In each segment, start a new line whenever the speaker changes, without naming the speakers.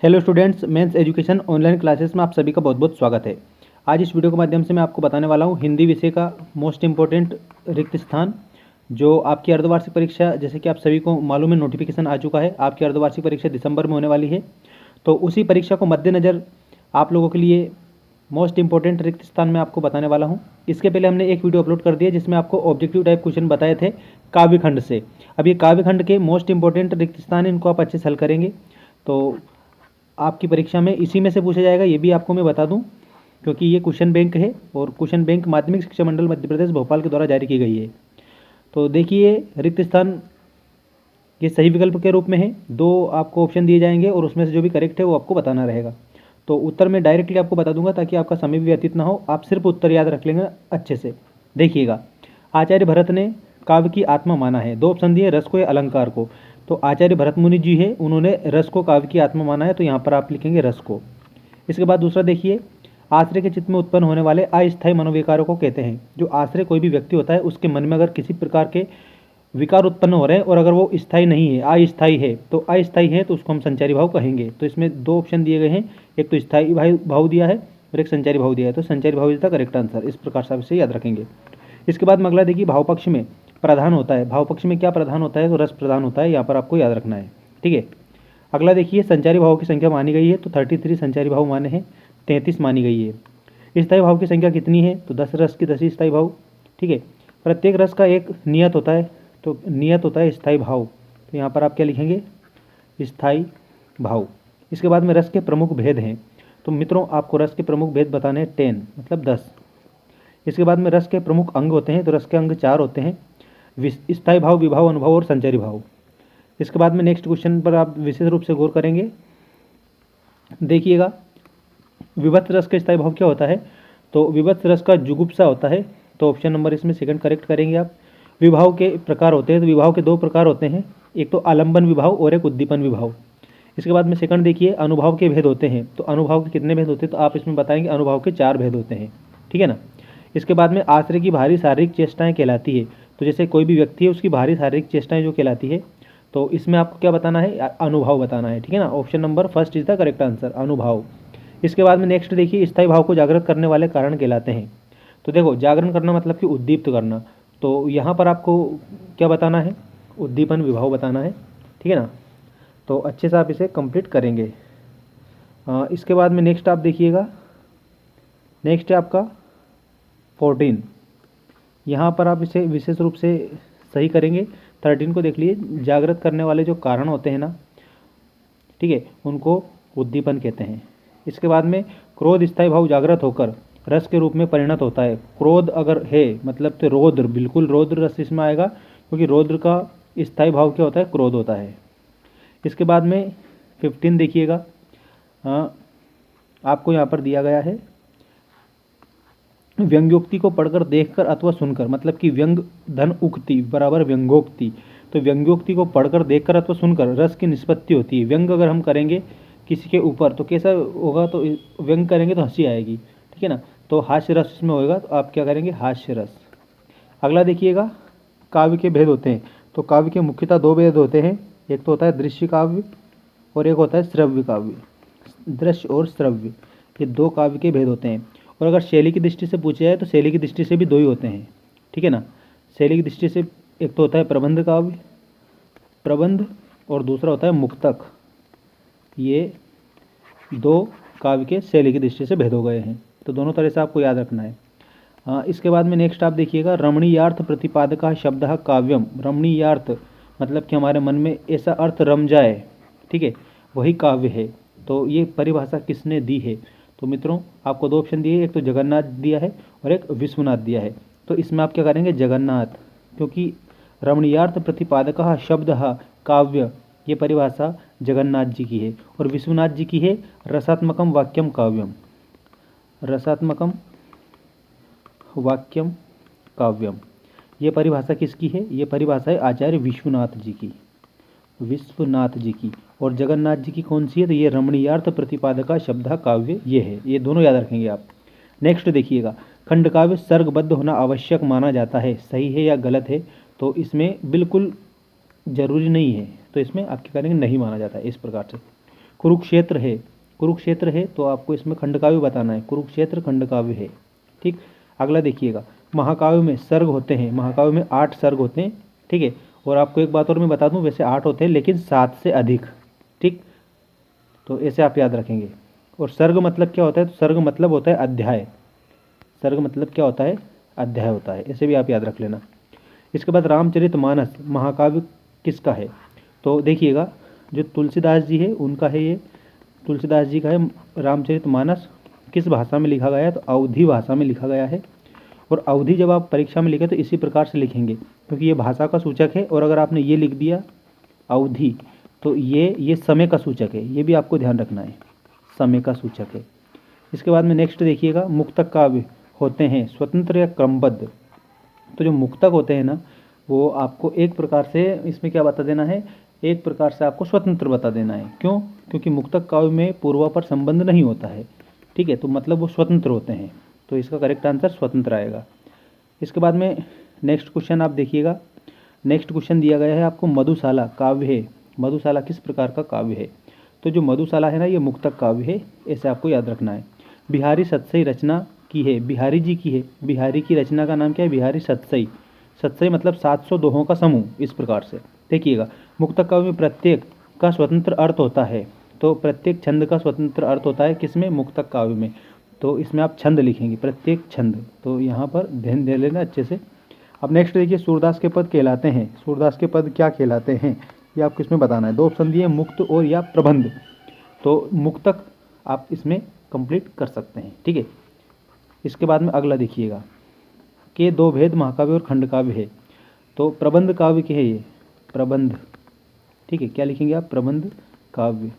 Hello students, mens education online classes में आप सभी का बहुत बहुत स्वागत है। आज इस वीडियो के माध्यम से मैं आपको बताने वाला हूँ हिंदी विषय का मोस्ट इम्पोर्टेंट रिक्त स्थान जो आपकी अर्धवार्षिक परीक्षा, जैसे कि आप सभी को मालूम है नोटिफिकेशन आ चुका है। आपकी अर्धवार्षिक परीक्षा दिसंबर में होने वाली है, तो उसी परीक्षा को मद्देनज़र आप लोगों के लिए मोस्ट इंपॉर्टेंट रिक्त स्थान मैं आपको बताने वाला हूँ। इसके पहले हमने एक वीडियो अपलोड कर दिया जिसमें आपको ऑब्जेक्टिव टाइप क्वेश्चन बताए थे काव्यखंड से। अब ये काव्यखंड के मोस्ट इंपॉर्टेंट रिक्त स्थान, इनको आप अच्छे से हल करेंगे तो आपकी परीक्षा में इसी में से पूछा जाएगा, ये भी आपको मैं बता दूं, क्योंकि ये क्वेश्चन बैंक है और क्वेश्चन बैंक माध्यमिक शिक्षा मंडल मध्य प्रदेश भोपाल के द्वारा जारी की गई है। तो देखिए, रिक्त स्थान ये सही विकल्प के रूप में है। दो आपको ऑप्शन दिए जाएंगे और उसमें से जो भी करेक्ट है वो आपको बताना रहेगा। तो उत्तर मैं डायरेक्टली आपको बता दूंगा ताकि आपका समय भी व्यतीत ना हो, आप सिर्फ उत्तर याद रख लेंगे अच्छे से। देखिएगा, आचार्य भरत ने काव्य की आत्मा माना है। दो ऑप्शन दिए, रस को या अलंकार को। तो आचार्य भरत मुनि जी है, उन्होंने रस को काव्य की आत्मा माना है, तो यहाँ पर आप लिखेंगे रस को। इसके बाद दूसरा देखिए, आश्रय के चित्त में उत्पन्न होने वाले अस्थायी मनोविकारों को कहते हैं। जो आश्रय कोई भी व्यक्ति होता है उसके मन में अगर किसी प्रकार के विकार उत्पन्न हो रहे हैं और अगर वो स्थायी नहीं है, अस्थायी है, तो अस्थायी है तो उसको हम संचारी भाव कहेंगे। तो इसमें दो ऑप्शन दिए गए हैं, एक तो स्थायी भाव दिया है और एक संचारी भाव दिया है। तो संचारी भाव इज द करेक्ट आंसर। इस प्रकार से आप इसे याद रखेंगे। इसके बाद में अगला देखिए, भाव पक्ष में प्रधान होता है। भाव पक्ष में क्या प्रधान होता है? तो रस प्रधान होता है, यहाँ पर आपको याद रखना है। ठीक है। अगला देखिए, संचारी भाव की संख्या मानी गई है तो 33 संचारी भाव माने हैं, 33 मानी गई है। स्थायी भाव की संख्या कितनी है? तो 10 रस की 10 ही स्थायी भाव। ठीक है। प्रत्येक रस का एक नियत होता है, तो नियत होता है स्थायी भाव। तो यहाँ पर आप क्या लिखेंगे? स्थायी भाव। इसके बाद में रस के प्रमुख भेद हैं। तो मित्रों, आपको रस के प्रमुख भेद बताने हैं 10 मतलब 10। इसके बाद में रस के प्रमुख अंग होते हैं, तो रस के अंग 4 होते हैं, स्थायी भाव, विभाव, अनुभव और संचारी भाव। इसके बाद में नेक्स्ट क्वेश्चन पर आप विशेष रूप से गौर करेंगे। देखिएगा, विभक्त रस का स्थायी भाव क्या होता है? तो विभक्त रस का जुगुप्सा होता है। तो ऑप्शन नंबर इसमें सेकंड करेक्ट करेंगे आप। विभाव के प्रकार होते हैं, तो विभाव के दो प्रकार होते हैं, एक तो आलंबन विभाव और एक उद्दीपन विभाव। इसके बाद में सेकंड देखिए, अनुभव के भेद होते हैं। तो अनुभव के कितने भेद होते हैं? तो आप इसमें बताएंगे अनुभव के 4 भेद होते हैं। ठीक है ना। इसके बाद में आश्रय की भारी शारीरिक चेष्टाएं कहलाती है। तो जैसे कोई भी व्यक्ति है उसकी भारी शारीरिक चेष्टाएं जो कहलाती है, तो इसमें आपको क्या बताना है? अनुभव बताना है। ठीक है ना। Option number first is the correct answer, अनुभव। इसके बाद में नेक्स्ट देखिए, स्थायी भाव को जागृत करने वाले कारण कहलाते हैं। तो देखो, जागरण करना मतलब कि उद्दीप्त करना, तो यहाँ पर आपको क्या बताना है? उद्दीपन विभाव बताना है। ठीक है ना। तो अच्छे से आप इसे कंप्लीट करेंगे। इसके बाद में नेक्स्ट आप देखिएगा, नेक्स्ट है आपका 14। यहाँ पर आप इसे विशेष रूप से सही करेंगे। 13 को देख लीजिए, जागृत करने वाले जो कारण होते हैं ना, ठीक है, उनको उद्दीपन कहते हैं। इसके बाद में क्रोध स्थायी भाव जागृत होकर रस के रूप में परिणत होता है। क्रोध अगर है मतलब तो रौद्र, बिल्कुल रौद्र रस इसमें आएगा, क्योंकि रौद्र का स्थायी भाव क्या होता है? क्रोध होता है। इसके बाद में 15 देखिएगा, आपको यहाँ पर दिया गया है, व्यंग्योक्ति को पढ़कर, देखकर अथवा सुनकर, मतलब कि व्यंग धन उक्ति बराबर व्यंग्योक्ति। तो व्यंग्योक्ति को पढ़कर, देखकर अथवा सुनकर रस की निष्पत्ति होती है। व्यंग अगर हम करेंगे किसी के ऊपर तो कैसा होगा? तो व्यंग करेंगे तो हंसी आएगी। ठीक है ना। तो हास्य रस इसमें होएगा, तो आप क्या करेंगे? हास्य रस। अगला देखिएगा, काव्य के भेद होते हैं। तो काव्य के मुख्यतः 2 भेद होते हैं, एक तो होता है दृश्य काव्य और एक होता है श्रव्य काव्य। दृश्य और श्रव्य, ये 2 काव्य के भेद होते हैं। और अगर शैली की दृष्टि से पूछा जाए तो शैली की दृष्टि से भी 2 ही होते हैं। ठीक है ना। शैली की दृष्टि से एक तो होता है प्रबंध काव्य, प्रबंध, और दूसरा होता है मुक्तक। ये 2 काव्य के शैली की दृष्टि से भेद हो गए हैं, तो दोनों तरह से आपको याद रखना है। इसके बाद में नेक्स्ट आप देखिएगा, रमणीयार्थ प्रतिपादक शब्द काव्यम। रमणीयार्थ मतलब कि हमारे मन में ऐसा अर्थ रम जाए, ठीक है, वही काव्य है। तो ये परिभाषा किसने दी है? तो मित्रों, आपको 2 ऑप्शन दिए, एक तो जगन्नाथ दिया है और एक विश्वनाथ दिया है। तो इसमें आप क्या करेंगे? जगन्नाथ, क्योंकि रमणीयार्थ प्रतिपादक शब्द काव्य, ये परिभाषा जगन्नाथ जी की है। और विश्वनाथ जी की है रसात्मकम वाक्यम काव्यम। रसात्मकम वाक्यम काव्यम, ये परिभाषा किसकी है? ये परिभाषा है आचार्य विश्वनाथ जी की, विश्वनाथ जी की। और जगन्नाथ जी की कौन सी है? तो ये रमणीयार्थ प्रतिपादका शब्द काव्य ये है। ये दोनों याद रखेंगे आप। नेक्स्ट देखिएगा, खंड काव्य सर्गबद्ध होना आवश्यक माना जाता है, सही है या गलत है? तो इसमें बिल्कुल जरूरी नहीं है, तो इसमें आप क्या करेंगे? नहीं माना जाता है। इस प्रकार से कुरुक्षेत्र है, कुरुक्षेत्र है तो आपको इसमें खंडकाव्य बताना है, कुरुक्षेत्र खंडकाव्य है। ठीक, अगला देखिएगा, महाकाव्य में सर्ग होते हैं, महाकाव्य में 8 सर्ग होते हैं। ठीक है, और आपको एक बात और मैं बता दूं, वैसे 8 होते हैं लेकिन 7 से अधिक। ठीक, तो ऐसे आप याद रखेंगे। और सर्ग मतलब क्या होता है, तो सर्ग मतलब होता है अध्याय, सर्ग मतलब क्या होता है, अध्याय होता है, ऐसे भी आप याद रख लेना। इसके बाद रामचरितमानस महाकाव्य किसका है, तो देखिएगा जो तुलसीदास जी है उनका है, ये तुलसीदास जी का है रामचरितमानस। किस भाषा में लिखा गया है, तो अवधी भाषा में लिखा गया है। और अवधी जब आप परीक्षा में लिखे तो इसी प्रकार से लिखेंगे, क्योंकि ये भाषा का सूचक है। और अगर आपने ये लिख दिया अवधी, तो ये समय का सूचक है, ये भी आपको ध्यान रखना है, समय का सूचक है। इसके बाद में नेक्स्ट देखिएगा, मुक्तक काव्य होते हैं स्वतंत्र या क्रमबद्ध। तो जो मुक्तक होते हैं ना, वो आपको एक प्रकार से इसमें क्या बता देना है, एक प्रकार से आपको स्वतंत्र बता देना है। क्यों, क्योंकि मुक्तक काव्य में पूर्वापर संबंध नहीं होता है। ठीक है, तो मतलब वो स्वतंत्र होते हैं, तो इसका करेक्ट आंसर स्वतंत्र आएगा। इसके बाद में नेक्स्ट क्वेश्चन आप देखिएगा, नेक्स्ट क्वेश्चन दिया गया है आपको, मधुशाला काव्य है, मधुशाला किस प्रकार का काव्य है, तो जो मधुशाला है ना, ये मुक्तक काव्य है, ऐसे आपको याद रखना है। बिहारी सतसई रचना की है, बिहारी जी की है, बिहारी की रचना का नाम क्या है, बिहारी सतसई। सतसई मतलब 700 दोहों का समूह, इस प्रकार से देखिएगा। मुक्तक काव्य में प्रत्येक का स्वतंत्र अर्थ होता है, तो प्रत्येक छंद का स्वतंत्र अर्थ होता है किसमें, मुक्तक काव्य में। तो इसमें आप छंद लिखेंगे, प्रत्येक छंद, तो यहाँ पर ध्यान दे लेना अच्छे से। अब नेक्स्ट देखिए, सूरदास के पद कहलाते हैं, सूरदास के पद क्या कहलाते हैं, ये आपको इसमें बताना है। 2 ऑप्शन दिए, मुक्त और या प्रबंध। तो मुक्तक आप इसमें कंप्लीट कर सकते हैं। ठीक है, इसके बाद में अगला देखिएगा कि 2 भेद महाकाव्य और खंडकाव्य है, तो प्रबंध काव्य के है ये, प्रबंध। ठीक है, क्या लिखेंगे आप, प्रबंध काव्य,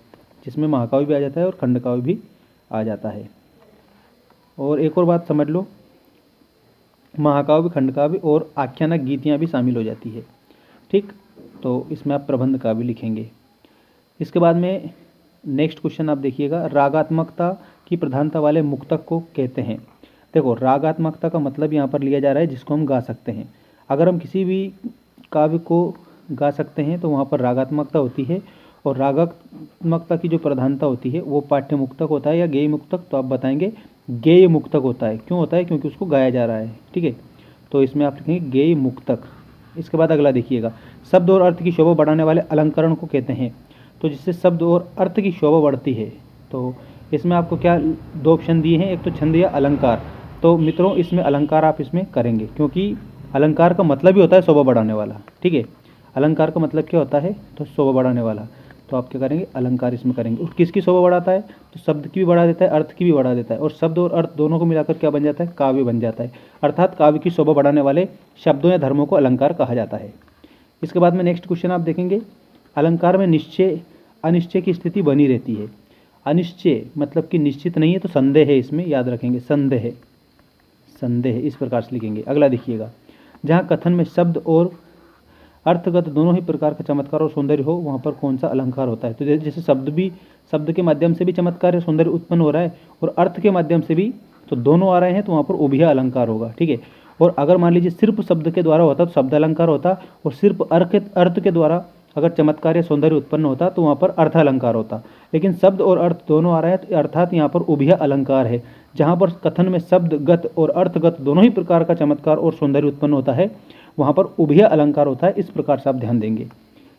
जिसमें महाकाव्य भी आ जाता है और खंडकाव्य भी आ जाता है। और एक और बात समझ लो, महाकाव्य, खंडकाव्य और आख्यानक गीतियाँ भी शामिल हो जाती है। ठीक, तो इसमें आप प्रबंध काव्य लिखेंगे। इसके बाद में नेक्स्ट क्वेश्चन आप देखिएगा, रागात्मकता की प्रधानता वाले मुक्तक को कहते हैं। देखो, रागात्मकता का मतलब यहाँ पर लिया जा रहा है जिसको हम गा सकते हैं। अगर हम किसी भी काव्य को गा सकते हैं तो वहाँ पर रागात्मकता होती है, और रागात्मकता की जो प्रधानता होती है वो पाठ्य मुक्तक होता है या गेय मुक्तक, तो आप बताएंगे गेय मुक्तक होता है। क्यों होता है, क्योंकि उसको गाया जा रहा है। ठीक है, तो इसमें आप लिखेंगे गेय मुक्तक। इसके बाद अगला देखिएगा, शब्द और अर्थ की शोभा बढ़ाने वाले अलंकरण को कहते हैं, तो जिससे शब्द और अर्थ की शोभा बढ़ती है। तो इसमें आपको क्या 2 ऑप्शन दिए हैं, एक तो छंद या अलंकार। तो मित्रों, इसमें अलंकार आप इसमें करेंगे, क्योंकि अलंकार का मतलब ही होता है शोभा बढ़ाने वाला। ठीक है, अलंकार का मतलब क्या होता है, तो शोभा बढ़ाने वाला। तो आप क्या करेंगे, अलंकार इसमें करेंगे। और किसकी शोभा बढ़ाता है, तो शब्द की भी बढ़ा देता है, अर्थ की भी बढ़ा देता है, और शब्द और अर्थ दोनों को मिलाकर क्या बन जाता है, काव्य बन जाता है। अर्थात काव्य की शोभा बढ़ाने वाले शब्दों या धर्मों को अलंकार कहा जाता है। इसके बाद में नेक्स्ट क्वेश्चन आप देखेंगे, अलंकार में निश्चय अनिश्चय की स्थिति बनी रहती है। अनिश्चय मतलब कि निश्चित नहीं है, तो संदेह है, इसमें याद रखेंगे, संदेह, संदेह, इस प्रकार से लिखेंगे। अगला देखिएगा, जहाँ कथन में शब्द और अर्थगत दोनों ही प्रकार का चमत्कार और सौंदर्य हो, वहाँ पर कौन सा अलंकार होता है, तो जैसे शब्द के माध्यम से भी चमत्कार या सौंदर्य उत्पन्न हो रहा है और अर्थ के माध्यम से भी, तो दोनों आ रहे हैं, तो वहाँ पर उभय अलंकार होगा। ठीक है, और अगर मान लीजिए सिर्फ शब्द के द्वारा होता तो शब्द अलंकार होता, और सिर्फ अर्थ के द्वारा अगर चमत्कार या सौंदर्य उत्पन्न होता तो वहाँ पर अर्थ अलंकार होता। लेकिन शब्द और अर्थ दोनों आ रहे हैं, अर्थात यहाँ पर उभय अलंकार है। जहाँ पर कथन में शब्दगत और अर्थगत दोनों ही प्रकार का चमत्कार और सौंदर्य उत्पन्न होता है, वहाँ पर उभय अलंकार होता है। इस प्रकार से आप ध्यान देंगे।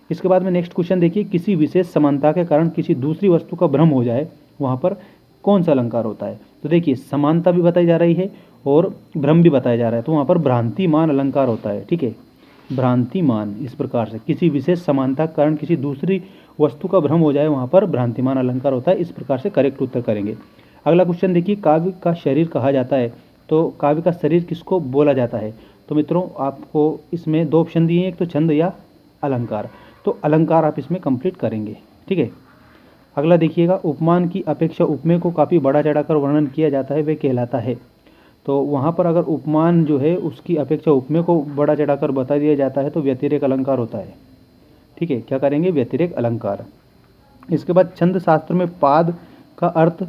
इसके बाद में नेक्स्ट क्वेश्चन देखिए, किसी विशेष समानता के कारण किसी दूसरी वस्तु का भ्रम हो जाए, वहाँ पर कौन सा अलंकार होता है, तो देखिए समानता भी बताई जा रही है और भ्रम भी बताया जा रहा है, तो वहाँ पर भ्रांतिमान अलंकार होता है। ठीक है, भ्रांतिमान, इस प्रकार से किसी विशेष समानता के कारण किसी दूसरी वस्तु का भ्रम हो जाए, वहाँ पर भ्रांतिमान अलंकार होता है। इस प्रकार से करेक्ट उत्तर करेंगे। अगला क्वेश्चन देखिए, काव्य का शरीर कहा जाता है, तो काव्य का शरीर किसको बोला जाता है, तो मित्रों आपको इसमें 2 ऑप्शन दिए हैं, एक तो छंद या अलंकार, तो अलंकार आप इसमें कंप्लीट करेंगे। ठीक है, अगला देखिएगा, उपमान की अपेक्षा उपमेय को काफ़ी बड़ा चढ़ाकर वर्णन किया जाता है, वे कहलाता है। तो वहाँ पर अगर उपमान जो है उसकी अपेक्षा उपमेय को बड़ा चढ़ाकर बता दिया जाता है, तो व्यतिरेक अलंकार होता है। ठीक है, क्या करेंगे, व्यतिरेक अलंकार। इसके बाद छंद शास्त्र में पाद का अर्थ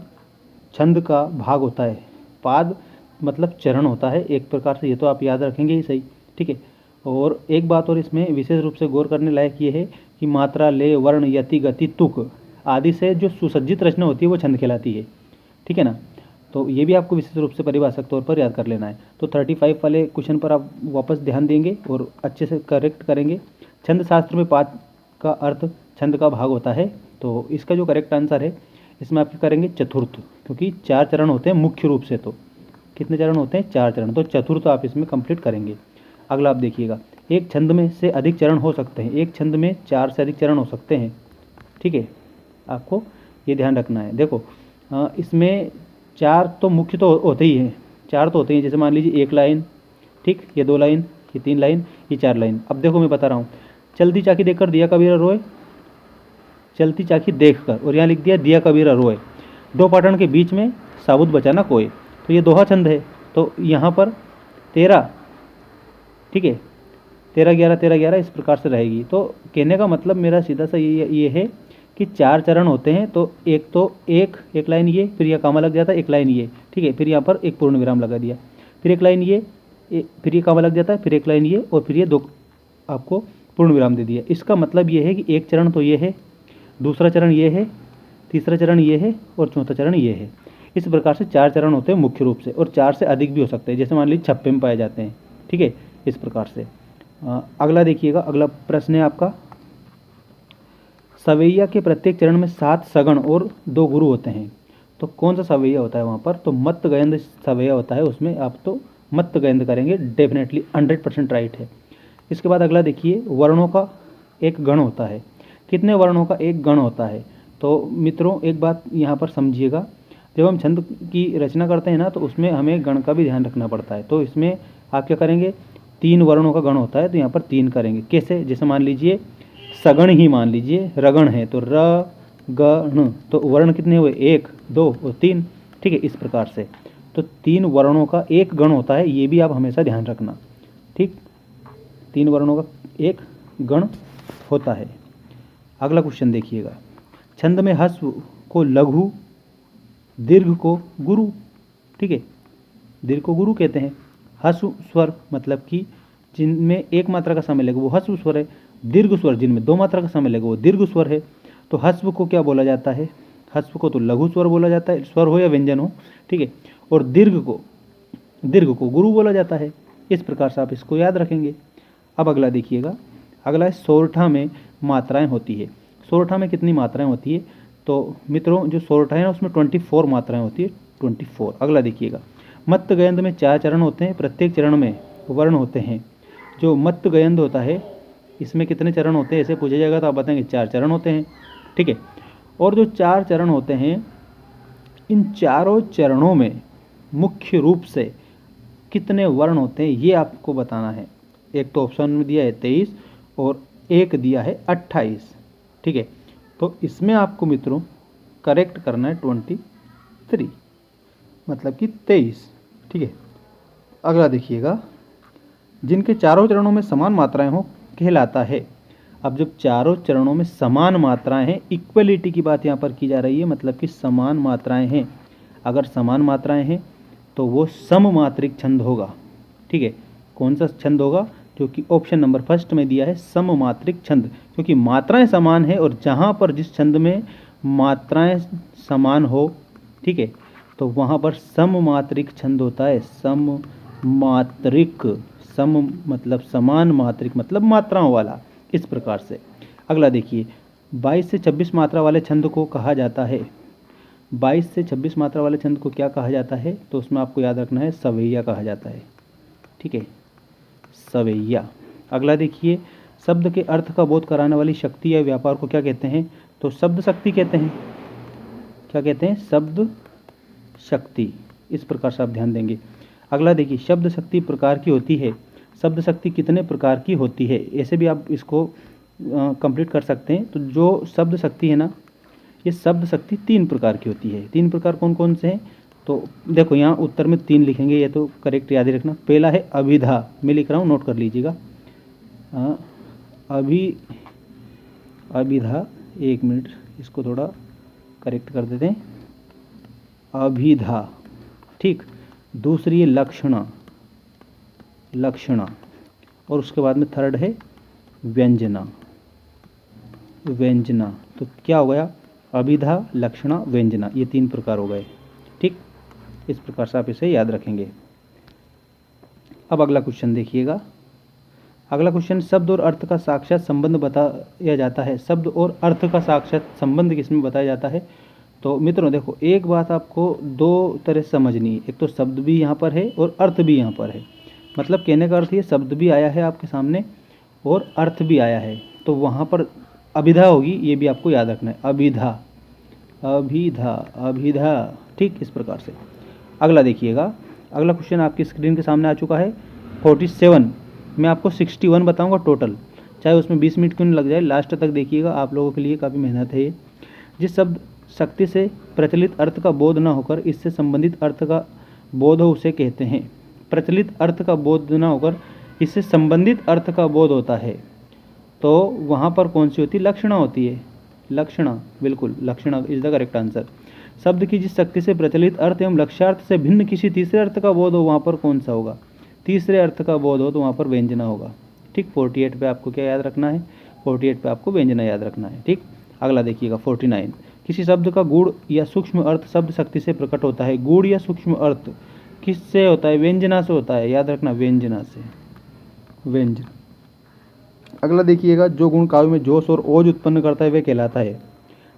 छंद का भाग होता है। पाद मतलब चरण होता है एक प्रकार से, ये तो आप याद रखेंगे ही सही। ठीक है, और एक बात और इसमें विशेष रूप से गौर करने लायक ये है कि मात्रा, लय, वर्ण, यति, गति, तुक आदि से जो सुसज्जित रचना होती है वो छंद कहलाती है। ठीक है ना। तो ये भी आपको विशेष रूप से परिभाषात्मक तौर पर याद कर लेना है। तो 35 वाले क्वेश्चन पर आप वापस ध्यान देंगे और अच्छे से करेक्ट करेंगे। छंद शास्त्र में पाठ का अर्थ छंद का भाग होता है। तो इसका जो करेक्ट आंसर है इसमें आप करेंगे चतुर्थ, क्योंकि 4 चरण होते हैं मुख्य रूप से। तो कितने चरण होते हैं? 4 चरण। तो चतुर्थ आप इसमें कंप्लीट करेंगे। अगला आप देखिएगा, एक छंद में से अधिक चरण हो सकते हैं। एक छंद में 4 से अधिक चरण हो सकते हैं। ठीक है, आपको ये ध्यान रखना है। देखो इसमें 4 तो मुख्य तो होते ही हैं, 4 तो होते हैं। जैसे मान लीजिए 1 लाइन, ठीक, ये 2 लाइन, ये 3 लाइन, ये 4 लाइन। अब देखो मैं बता रहा हूँ, चलती चाकी देखकर दिया कबीरा रोए, चलती चाकी देखकर, और यहाँ लिख दिया दिया कबीरा रोए, 2 पाटन के बीच में साबुत बचाना कोय। तो ये दोहा छंद है। तो यहाँ पर 13, ठीक है, 13 11 13 11 इस प्रकार से रहेगी। तो कहने का मतलब मेरा सीधा सा ये है कि 4 चरण होते हैं। तो एक लाइन ये, फिर यह कामा लग जाता है, एक लाइन ये, ठीक है, फिर यहाँ पर एक पूर्ण विराम लगा दिया, फिर एक लाइन ये, फिर ये कामा लग जाता है, फिर एक लाइन ये, और फिर ये 2 आपको पूर्ण विराम दे दिया। इसका मतलब ये है कि एक चरण तो ये है, दूसरा चरण ये है, तीसरा चरण ये है, और चौथा चरण ये है। इस प्रकार से 4 चरण होते हैं मुख्य रूप से, और 4 से अधिक भी हो सकते हैं, जैसे मान लीजिए छप्पे में पाए जाते हैं। ठीक है, इस प्रकार से। अगला देखिएगा, अगला प्रश्न है आपका, सवैया के प्रत्येक चरण में 7 सगण और 2 गुरु होते हैं। तो कौन सा सवैया होता है वहाँ पर? तो मत्त गयंद सवैया होता है, उसमें आप तो मत्त गयंद करेंगे, डेफिनेटली 100% राइट है। इसके बाद अगला देखिए, वर्णों का एक गण होता है। कितने वर्णों का एक गण होता है? तो मित्रों एक बात यहाँ पर समझिएगा, जब हम छंद की रचना करते हैं ना, तो उसमें हमें गण का भी ध्यान रखना पड़ता है। तो इसमें आप क्या करेंगे, 3 वर्णों का गण होता है, तो यहाँ पर 3 करेंगे। कैसे? जैसे मान लीजिए सगण ही मान लीजिए, रगण है, तो र गण, तो वर्ण कितने हुए? 1 2 और 3। ठीक है, इस प्रकार से। तो 3 वर्णों का एक गण होता है, ये भी आप हमेशा ध्यान रखना। ठीक, 3 वर्णों का एक गण होता है। अगला क्वेश्चन देखिएगा, छंद में ह्रस्व को लघु, दीर्घ को गुरु। ठीक है, दीर्घ को गुरु कहते हैं। ह्रस्व स्वर मतलब कि जिनमें एक मात्रा का समय लगे वो ह्रस्व स्वर है। दीर्घ स्वर जिनमें 2 मात्रा का समय लगे वो दीर्घ स्वर है। तो ह्रस्व को क्या बोला जाता है? ह्रस्व को तो लघु स्वर बोला जाता है, स्वर हो या व्यंजन हो। ठीक है, और दीर्घ को गुरु बोला जाता है। इस प्रकार से आप इसको याद रखेंगे। अब अगला देखिएगा, अगला है सोरठा में मात्राएं होती है। सोरठा में कितनी मात्राएं होती है? तो मित्रों जो सोरठा है ना, उसमें 24 मात्राएं होती है, 24। अगला देखिएगा, मत्त गयंद में 4 चरण होते हैं, प्रत्येक चरण में वर्ण होते हैं। जो मत्त गयंद होता है इसमें कितने चरण होते हैं ऐसे पूछा जाएगा तो आप बताएंगे 4 चरण होते हैं। ठीक है, और जो 4 चरण होते हैं, इन चारों चरणों में मुख्य रूप से कितने वर्ण होते हैं ये आपको बताना है। एक तो ऑप्शन में दिया है 23 और एक दिया है 28। ठीक है, तो इसमें आपको मित्रों करेक्ट करना है 23, मतलब कि 23। ठीक है, अगला देखिएगा, जिनके चारों चरणों में समान मात्राएं हो कहलाता है। अब जब चारों चरणों में समान मात्राएं हैं, इक्वलिटी की बात यहाँ पर की जा रही है, मतलब कि समान मात्राएं हैं। अगर समान मात्राएं हैं तो वो सममात्रिक छंद होगा। ठीक है, कौन सा छंद होगा? जो कि ऑप्शन नंबर फर्स्ट में दिया है, सममात्रिक छंद, क्योंकि मात्राएं समान है और जहाँ पर जिस छंद में मात्राएं समान हो, ठीक है, तो वहाँ पर सममात्रिक छंद होता है। सममात्रिक, सम मतलब समान, मात्रिक मतलब मात्राओं वाला। इस प्रकार से। अगला देखिए, 22 से 26 मात्रा वाले छंद को कहा जाता है। 22 से 26 मात्रा वाले छंद को क्या कहा जाता है? तो उसमें आपको याद रखना है सवैया कहा जाता है। ठीक है, सवैया। अगला देखिए, शब्द के अर्थ का बोध कराने वाली शक्ति या व्यापार को क्या कहते हैं? तो शब्द शक्ति कहते हैं। क्या कहते हैं? शब्द शक्ति। इस प्रकार से आप ध्यान देंगे। अगला देखिए, शब्द शक्ति प्रकार की होती है। शब्द शक्ति कितने प्रकार की होती है? ऐसे भी आप इसको कंप्लीट कर सकते हैं। तो जो शब्द शक्ति है ना, ये शब्द शक्ति 3 प्रकार की होती है। 3 प्रकार कौन कौन से हैं? तो देखो यहाँ उत्तर में 3 लिखेंगे, ये तो करेक्ट याद ही रखना। पहला है अभिधा, मैं लिख रहा हूँ, नोट कर लीजिएगा। अभिधा, 1 मिनट इसको थोड़ा करेक्ट कर देते हैं। अभिधा, ठीक। दूसरी है लक्षणा, लक्षणा, और उसके बाद में थर्ड है व्यंजना, व्यंजना। तो क्या हो गया? अभिधा, लक्षणा, व्यंजना, ये 3 प्रकार हो गए। ठीक, इस प्रकार से आप इसे याद रखेंगे। अब अगला क्वेश्चन देखिएगा। अगला क्वेश्चन, शब्द और अर्थ का साक्षात संबंध बताया जाता है। शब्द और अर्थ का साक्षात संबंध किसमें बताया जाता है? तो मित्रों देखो, एक बात आपको 2 तरह से समझनी है। एक तो शब्द भी यहाँ पर है और अर्थ भी यहाँ पर है। मतलब कहने का अर्थ ये, शब्द भी आया है आपके सामने और अर्थ भी आया है, तो वहाँ पर अभिधा होगी, ये भी आपको याद रखना है। अभिधा, अभिधा, अभिधा। ठीक, इस प्रकार से। अगला देखिएगा। अगला क्वेश्चन आपकी स्क्रीन के सामने आ चुका है। 47, मैं आपको 61 बताऊंगा टोटल, चाहे उसमें 20 मिनट क्यों नहीं लग जाए, लास्ट तक देखिएगा, आप लोगों के लिए काफ़ी मेहनत है ये। जिस शब्द शक्ति से प्रचलित अर्थ का बोध न होकर इससे संबंधित अर्थ का बोध हो उसे कहते हैं। प्रचलित अर्थ का बोध न होकर इससे संबंधित अर्थ का बोध होता है, तो वहाँ पर कौन सी होती है? लक्षणा होती है। लक्षणा, बिल्कुल, लक्षणा इज द करेक्ट आंसर। शब्द की जिस शक्ति से प्रचलित अर्थ एवं लक्ष्यार्थ से भिन्न किसी तीसरे अर्थ का बोध हो, वहाँ पर कौन सा होगा? तीसरे अर्थ का बोध हो तो वहाँ पर व्यंजना होगा। ठीक, 48 पे आपको क्या याद रखना है? 48 पे आपको व्यंजना याद रखना है। ठीक, अगला देखिएगा 49, किसी शब्द का गूढ़ या सूक्ष्म अर्थ शब्द शक्ति से प्रकट होता है। गूढ़ या सूक्ष्म अर्थ किससे होता है? व्यंजना से होता है, याद रखना, व्यंजना से, व्यंजन। अगला देखिएगा, जो गुण काव्य में जोश और ओज उत्पन्न करता है वह कहलाता है।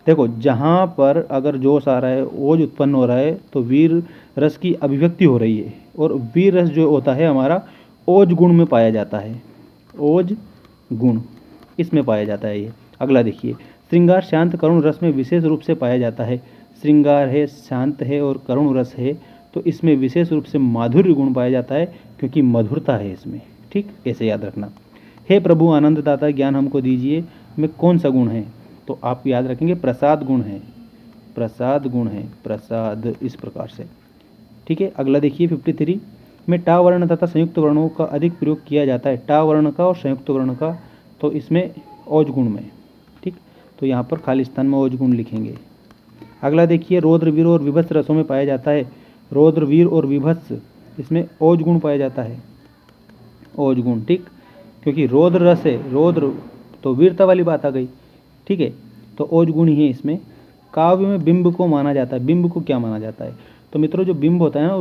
देखो, जहाँ पर अगर जोश आ रहा है, ओज उत्पन्न हो रहा है, तो वीर रस की अभिव्यक्ति हो रही है, और वीर रस जो होता है हमारा ओज गुण में पाया जाता है। ओज गुण इसमें पाया जाता है ये। अगला देखिए, श्रृंगार शांत करुण रस में विशेष रूप से पाया जाता है। श्रृंगार है, शांत है और करुण रस है, तो इसमें विशेष रूप से माधुर्य गुण पाया जाता है, क्योंकि मधुरता है इसमें। ठीक, ऐसे याद रखना। हे प्रभु आनंददाता ज्ञान हमको दीजिए में कौन सा गुण है? तो आप याद रखेंगे प्रसाद गुण है, प्रसाद गुण है, प्रसाद, इस प्रकार से। ठीक है, अगला देखिए 53 में टा वर्ण तथा संयुक्त वर्णों का अधिक प्रयोग किया जाता है। टा वर्ण का और संयुक्त वर्ण का, तो इसमें ओज गुण में। ठीक, तो यहाँ पर खाली स्थान में ओज गुण लिखेंगे। अगला देखिए, रौद्र वीर और विभत्स रसों में पाया जाता है। रौद्र वीर और विभत्स, इसमें ओज गुण पाया जाता है, ओज गुण। ठीक, क्योंकि रौद्र रस है, रौद्र तो वीरता वाली बात आ गई। ठीक है, तो ओज गुण ही है इसमें। काव्य में बिंब को माना जाता है। बिंब को क्या माना जाता है? तो मित्रों, जो बिंब होता है ना,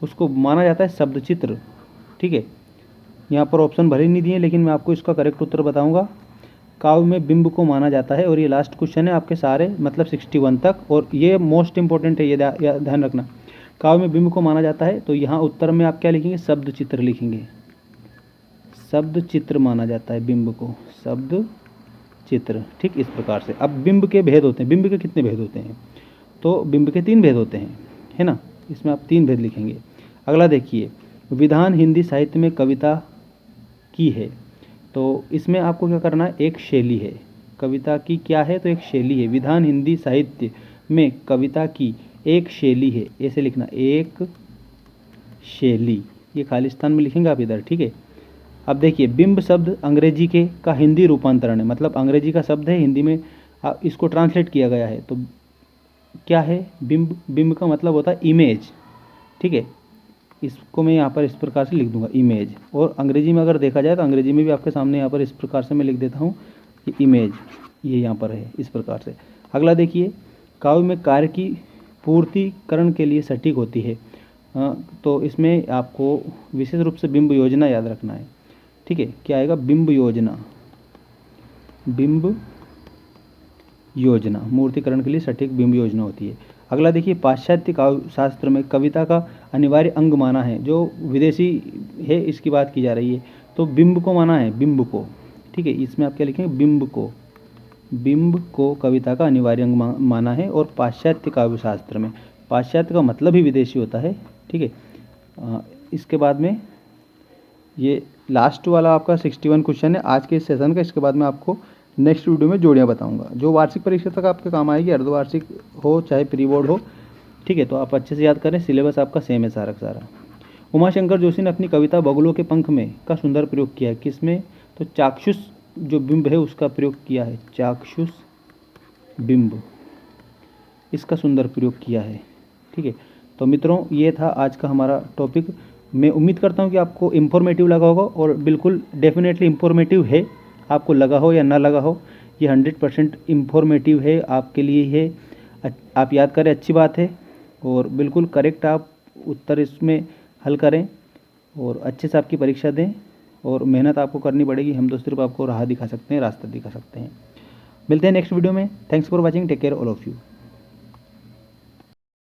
उसको माना जाता है शब्द चित्र। ठीक है, यहाँ पर ऑप्शन भले नहीं दिए, लेकिन मैं आपको इसका करेक्ट उत्तर बताऊंगा। काव्य में बिंब को माना जाता है, और ये लास्ट क्वेश्चन है आपके सारे, मतलब 61 तक, और ये मोस्ट इंपॉर्टेंट है, ये ध्यान रखना। काव्य में बिंब को माना जाता है, तो यहाँ उत्तर में आप क्या लिखेंगे? शब्द चित्र लिखेंगे। शब्द चित्र माना जाता है बिंब को, शब्द चित्र। ठीक, इस प्रकार से। अब बिंब के भेद होते हैं। बिंब के कितने भेद होते हैं? तो बिंब के 3 भेद होते हैं, है ना। इसमें आप 3 भेद लिखेंगे। अगला देखिए, विधान हिंदी साहित्य में कविता की है, तो इसमें आपको क्या करना है? एक शैली है। कविता की क्या है? तो एक शैली है। विधान हिंदी साहित्य में कविता की एक शैली है, ऐसे लिखना, एक शैली। ये खालिस्तान में लिखेंगे आप इधर। ठीक है, अब देखिए, बिंब शब्द अंग्रेजी के का हिंदी रूपांतरण है। मतलब अंग्रेजी का शब्द है, हिंदी में इसको ट्रांसलेट किया गया है। तो क्या है बिंब? बिंब का मतलब होता है इमेज। ठीक है, इसको मैं यहाँ पर इस प्रकार से लिख दूंगा, इमेज। और अंग्रेजी में अगर देखा जाए, तो अंग्रेजी में भी आपके सामने यहाँ पर इस प्रकार से मैं लिख देता हूँ, ये इमेज, ये यहाँ पर है, इस प्रकार से। अगला देखिए, काव्य में कार्य की पूर्तिकरण के लिए सटीक होती है। तो इसमें आपको विशेष रूप से बिंब योजना याद रखना है। ठीक है, क्या आएगा? बिंब योजना, बिंब योजना, मूर्तिकरण के लिए सटीक बिंब योजना होती है। अगला देखिए, पाश्चात्य काव्य शास्त्र में कविता का अनिवार्य अंग माना है। जो विदेशी है, इसकी बात की जा रही है, तो बिंब को माना है, बिंब को। ठीक है, इसमें आप क्या लिखेंगे? बिंब को, बिंब को कविता का अनिवार्य अंग माना है। और पाश्चात्य काव्य शास्त्र में, पाश्चात्य का मतलब ही विदेशी होता है। ठीक है, इसके बाद में ये लास्ट वाला आपका 61 क्वेश्चन है आज के इस सेशन का। इसके बाद में आपको नेक्स्ट वीडियो में जोड़ियाँ बताऊंगा, जो वार्षिक परीक्षा तक आपके काम आएगी, अर्धवार्षिक हो चाहे प्री बोर्ड हो। ठीक है, तो आप अच्छे से याद करें, सिलेबस आपका सेम है सारा सारा। उमाशंकर जोशी ने अपनी कविता बगुलों के पंख में का सुंदर प्रयोग किया है। किसमें? तो चाक्षुष जो बिंब है उसका प्रयोग किया है, चाक्षुष बिंब, इसका सुंदर प्रयोग किया है। ठीक है, तो मित्रों, ये था आज का हमारा टॉपिक। मैं उम्मीद करता हूँ कि आपको इन्फॉर्मेटिव लगा होगा, और बिल्कुल डेफिनेटली इन्फॉर्मेटिव है, आपको लगा हो या ना लगा हो। ये 100% इन्फॉर्मेटिव है, आपके लिए है। आप याद करें, अच्छी बात है, और बिल्कुल करेक्ट आप उत्तर इसमें हल करें और अच्छे से आपकी परीक्षा दें। और मेहनत आपको करनी पड़ेगी, हम तो सिर्फ आपको राह दिखा सकते हैं, रास्ता दिखा सकते हैं। मिलते हैं नेक्स्ट वीडियो में। Thanks for watching, take care all of you.